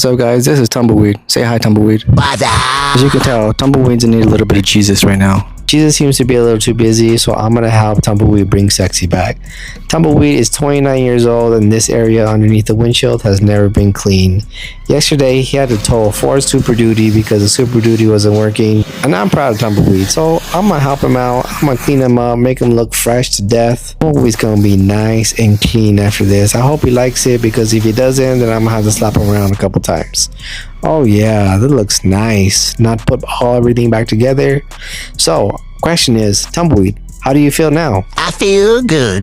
What's up, guys? This is Tumbleweed. Say hi, Tumbleweed. As you can tell, Tumbleweed's in need a little bit of Jesus right now. Jesus seems to be a little too busy, so I'm gonna help Tumbleweed bring sexy back. Tumbleweed is 29 years old, and this area underneath the windshield has never been clean. Yesterday, he had to tow a Ford Super Duty because the Super Duty wasn't working, and I'm proud of Tumbleweed, so I'm gonna help him out. I'm gonna clean him up, make him look fresh to death. Tumbleweed's gonna be nice and clean after this. I hope he likes it, because if he doesn't, then I'm gonna have to slap him around a couple times. Oh yeah, that looks nice. Not put everything back together. So, question is, Tumbleweed, how do you feel now? I feel good.